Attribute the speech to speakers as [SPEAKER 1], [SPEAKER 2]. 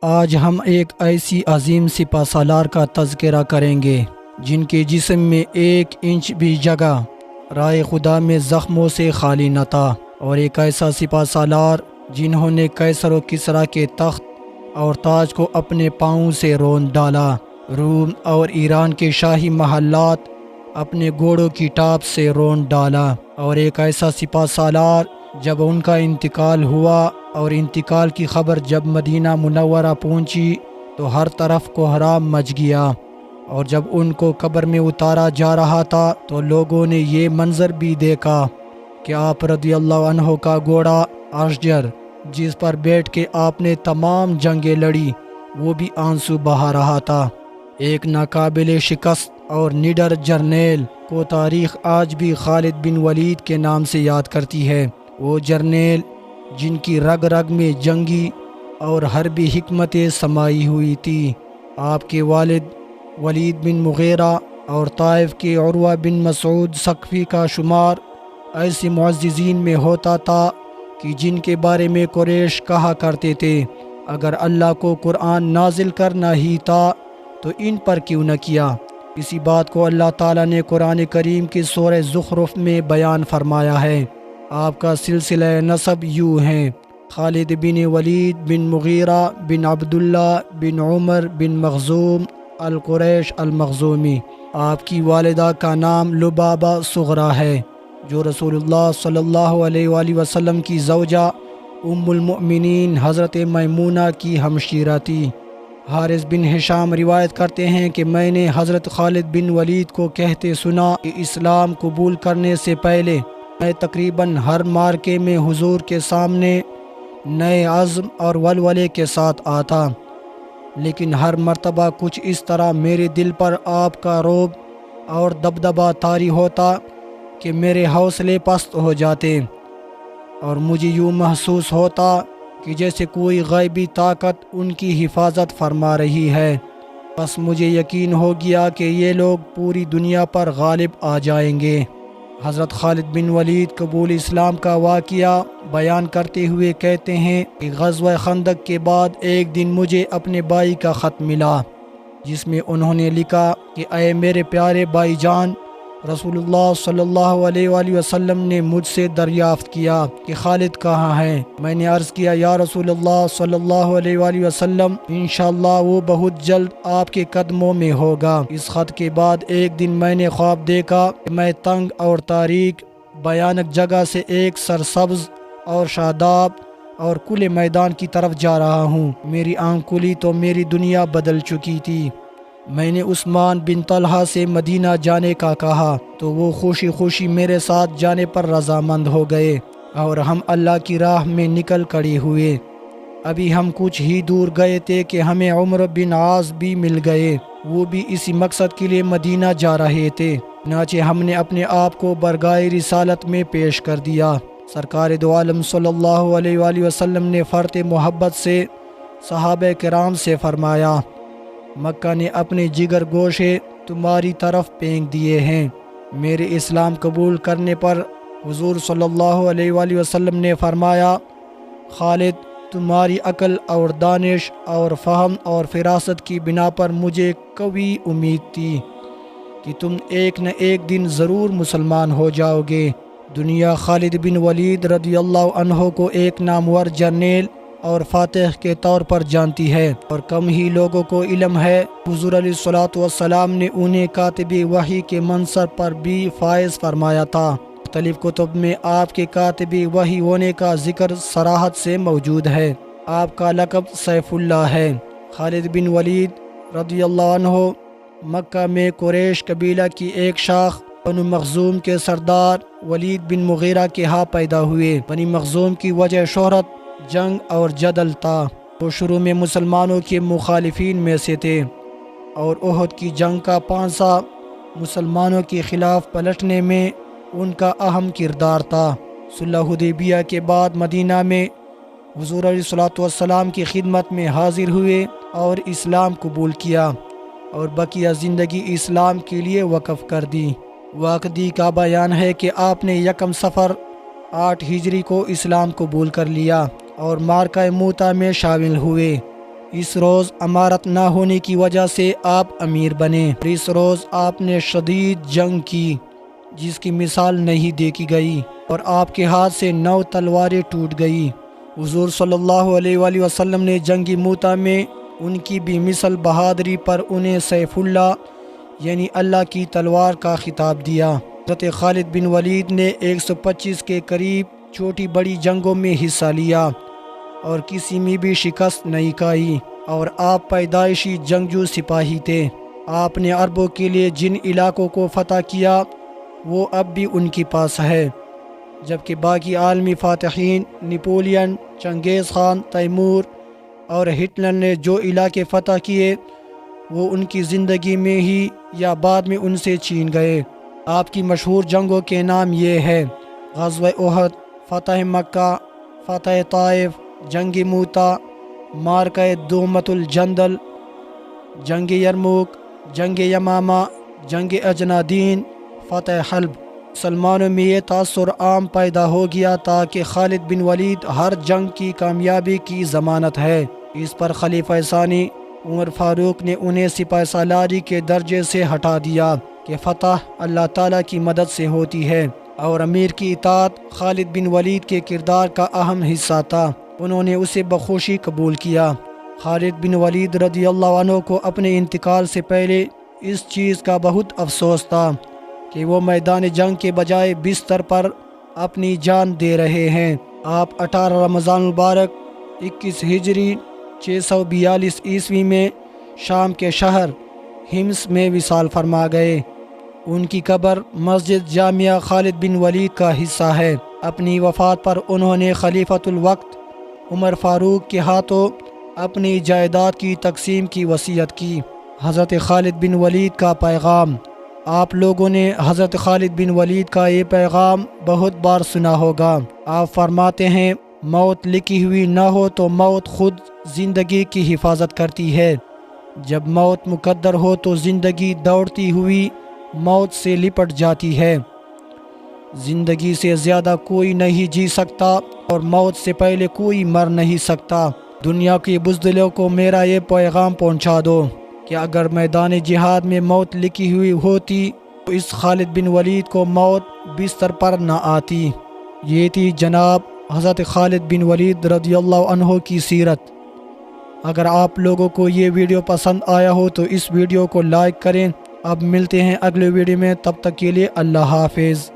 [SPEAKER 1] آج ہم ایک ایسی عظیم سپہ سالار کا تذکرہ کریں گے جن کے جسم میں 1 انچ بھی جگہ رائے خدا میں زخموں سے خالی نہ تھا، اور ایک ایسا سپہ سالار جنہوں نے کیسر و کسریٰ کے تخت اور تاج کو اپنے پاؤں سے رون ڈالا، روم اور ایران کے شاہی محلات اپنے گھوڑوں کی ٹاپ سے رون ڈالا، اور ایک ایسا سپہ سالار جب ان کا انتقال ہوا اور انتقال کی خبر جب مدینہ منورہ پہنچی تو ہر طرف کوہرام مچ گیا، اور جب ان کو قبر میں اتارا جا رہا تھا تو لوگوں نے یہ منظر بھی دیکھا کہ آپ رضی اللہ عنہ کا گھوڑا اشجر جس پر بیٹھ کے آپ نے تمام جنگیں لڑی وہ بھی آنسو بہا رہا تھا۔ ایک ناقابل شکست اور نڈر جرنیل کو تاریخ آج بھی خالد بن ولید کے نام سے یاد کرتی ہے، وہ جرنیل جن کی رگ رگ میں جنگی اور حربی حکمتیں سمائی ہوئی تھی۔ آپ کے والد ولید بن مغیرہ اور طائف کے عروہ بن مسعود ثقفی کا شمار ایسے معززین میں ہوتا تھا کہ جن کے بارے میں قریش کہا کرتے تھے اگر اللہ کو قرآن نازل کرنا ہی تھا تو ان پر کیوں نہ کیا۔ اسی بات کو اللہ تعالیٰ نے قرآن کریم کی سورہ زخرف میں بیان فرمایا ہے۔ آپ کا سلسلہ نسب یوں ہے: خالد بن ولید بن مغیرہ بن عبداللہ بن عمر بن مخزوم القریش المخزومی۔ آپ کی والدہ کا نام لبابہ صغرا ہے جو رسول اللہ صلی اللہ علیہ وآلہ وسلم کی زوجہ ام المؤمنین حضرت میمونہ کی ہمشیرہ تھی۔ حارث بن ہشام روایت کرتے ہیں کہ میں نے حضرت خالد بن ولید کو کہتے سنا کہ اسلام قبول کرنے سے پہلے میں تقریباً ہر مارکے میں حضور کے سامنے نئے عزم اور ولولے کے ساتھ آتا، لیکن ہر مرتبہ کچھ اس طرح میرے دل پر آپ کا رعب اور دبدبہ طاری ہوتا کہ میرے حوصلے پست ہو جاتے، اور مجھے یوں محسوس ہوتا کہ جیسے کوئی غیبی طاقت ان کی حفاظت فرما رہی ہے۔ بس مجھے یقین ہو گیا کہ یہ لوگ پوری دنیا پر غالب آ جائیں گے۔ حضرت خالد بن ولید قبول اسلام کا واقعہ بیان کرتے ہوئے کہتے ہیں کہ غزوہ خندق کے بعد ایک دن مجھے اپنے بھائی کا خط ملا جس میں انہوں نے لکھا کہ اے میرے پیارے بھائی جان، رسول اللہ صلی اللہ علیہ وآلہ وسلم نے مجھ سے دریافت کیا کہ خالد کہاں ہے۔ میں نے عرض کیا یا رسول اللہ صلی اللہ علیہ وآلہ وسلم، انشاءاللہ وہ بہت جلد آپ کے قدموں میں ہوگا۔ اس خط کے بعد ایک دن میں نے خواب دیکھا کہ میں تنگ اور تاریک بھیانک جگہ سے ایک سرسبز اور شاداب اور کھلے میدان کی طرف جا رہا ہوں۔ میری آنکھ کھلی تو میری دنیا بدل چکی تھی۔ میں نے عثمان بن طلحہ سے مدینہ جانے کا کہا تو وہ خوشی خوشی میرے ساتھ جانے پر رضامند ہو گئے، اور ہم اللہ کی راہ میں نکل کھڑے ہوئے۔ ابھی ہم کچھ ہی دور گئے تھے کہ ہمیں عمرو بن عاص بھی مل گئے، وہ بھی اسی مقصد کے لیے مدینہ جا رہے تھے۔ چنانچہ ہم نے اپنے آپ کو برگاہ رسالت میں پیش کر دیا۔ سرکار دو عالم صلی اللہ علیہ وآلہ وسلم نے فرط محبت سے صحابہ کرام سے فرمایا، مکہ نے اپنے جگر گوشے تمہاری طرف پھینک دیے ہیں۔ میرے اسلام قبول کرنے پر حضور صلی اللہ علیہ وآلہ وسلم نے فرمایا، خالد، تمہاری عقل اور دانش اور فہم اور فراست کی بنا پر مجھے قوی امید تھی کہ تم ایک نہ ایک دن ضرور مسلمان ہو جاؤ گے۔ دنیا خالد بن ولید رضی اللہ عنہ کو ایک نامور جرنیل اور فاتح کے طور پر جانتی ہے، اور کم ہی لوگوں کو علم ہے حضور علیہ الصلوۃ والسلام نے انہیں کاتب وحی کے منصب پر بھی فائز فرمایا تھا۔ مختلف کتب میں آپ کے کاتب وحی ہونے کا ذکر صراحت سے موجود ہے۔ آپ کا لقب سیف اللہ ہے۔ خالد بن ولید رضی اللہ عنہ مکہ میں قریش قبیلہ کی ایک شاخ بنو مخزوم کے سردار ولید بن مغیرہ کے ہاں پیدا ہوئے۔ بنی مخزوم کی وجہ شہرت، جنگ اور جدل تھا۔ وہ شروع میں مسلمانوں کے مخالفین میں سے تھے، اور احد کی جنگ کا پانسا مسلمانوں کے خلاف پلٹنے میں ان کا اہم کردار تھا۔ صلح حدیبیہ کے بعد مدینہ میں حضور علیہ الصلوۃ والسلام کی خدمت میں حاضر ہوئے اور اسلام قبول کیا، اور بقیہ زندگی اسلام کے لیے وقف کر دی۔ واقعی کا بیان ہے کہ آپ نے 1 صفر 8 ہجری کو اسلام قبول کر لیا اور معرکہ موتا میں شامل ہوئے۔ اس روز امارت نہ ہونے کی وجہ سے آپ امیر بنے۔ اس روز آپ نے شدید جنگ کی جس کی مثال نہیں دیکھی گئی، اور آپ کے ہاتھ سے 9 تلواریں ٹوٹ گئی۔ حضور صلی اللہ علیہ وآلہ وسلم نے جنگی موتا میں ان کی بھی مثل بہادری پر انہیں سیف اللہ یعنی اللہ کی تلوار کا خطاب دیا۔ حضرت خالد بن ولید نے 125 کے قریب چھوٹی بڑی جنگوں میں حصہ لیا اور کسی میں بھی شکست نہیں کھائی، اور آپ پیدائشی جنگجو سپاہی تھے۔ آپ نے عربوں کے لیے جن علاقوں کو فتح کیا وہ اب بھی ان کے پاس ہے، جبکہ باقی عالمی فاتحین نپولین، چنگیز خان، تیمور اور ہٹلر نے جو علاقے فتح کیے وہ ان کی زندگی میں ہی یا بعد میں ان سے چھین گئے۔ آپ کی مشہور جنگوں کے نام یہ ہے: غزوہ احد، فتح مکہ، فتح طائف، جنگ موتا، معرکہ دومت الجندل، جنگ یرموک، جنگ یمامہ، جنگ اجنادین، فتح حلب۔ مسلمانوں میں یہ تاثر عام پیدا ہو گیا تھا کہ خالد بن ولید ہر جنگ کی کامیابی کی ضمانت ہے۔ اس پر خلیفہ ثانی عمر فاروق نے انہیں سپہ سالاری کے درجے سے ہٹا دیا کہ فتح اللہ تعالیٰ کی مدد سے ہوتی ہے، اور امیر کی اطاعت خالد بن ولید کے کردار کا اہم حصہ تھا۔ انہوں نے اسے بخوشی قبول کیا۔ خالد بن ولید رضی اللہ عنہ کو اپنے انتقال سے پہلے اس چیز کا بہت افسوس تھا کہ وہ میدان جنگ کے بجائے بستر پر اپنی جان دے رہے ہیں۔ آپ 18 رمضان المبارک 21 ہجری 642 عیسوی میں شام کے شہر حمص میں وصال فرما گئے۔ ان کی قبر مسجد جامعہ خالد بن ولید کا حصہ ہے۔ اپنی وفات پر انہوں نے خلیفۃ الوقت عمر فاروق کے ہاتھوں اپنی جائیداد کی تقسیم کی وصیت کی۔ حضرت خالد بن ولید کا پیغام۔ آپ لوگوں نے حضرت خالد بن ولید کا یہ پیغام بہت بار سنا ہوگا۔ آپ فرماتے ہیں، موت لکھی ہوئی نہ ہو تو موت خود زندگی کی حفاظت کرتی ہے، جب موت مقدر ہو تو زندگی دوڑتی ہوئی موت سے لپٹ جاتی ہے۔ زندگی سے زیادہ کوئی نہیں جی سکتا اور موت سے پہلے کوئی مر نہیں سکتا۔ دنیا کے بزدلوں کو میرا یہ پیغام پہنچا دو کہ اگر میدان جہاد میں موت لکھی ہوئی ہوتی تو اس خالد بن ولید کو موت بستر پر نہ آتی۔ یہ تھی جناب حضرت خالد بن ولید رضی اللہ عنہ کی سیرت۔ اگر آپ لوگوں کو یہ ویڈیو پسند آیا ہو تو اس ویڈیو کو لائک کریں۔ اب ملتے ہیں اگلے ویڈیو میں، تب تک کے لیے اللہ حافظ۔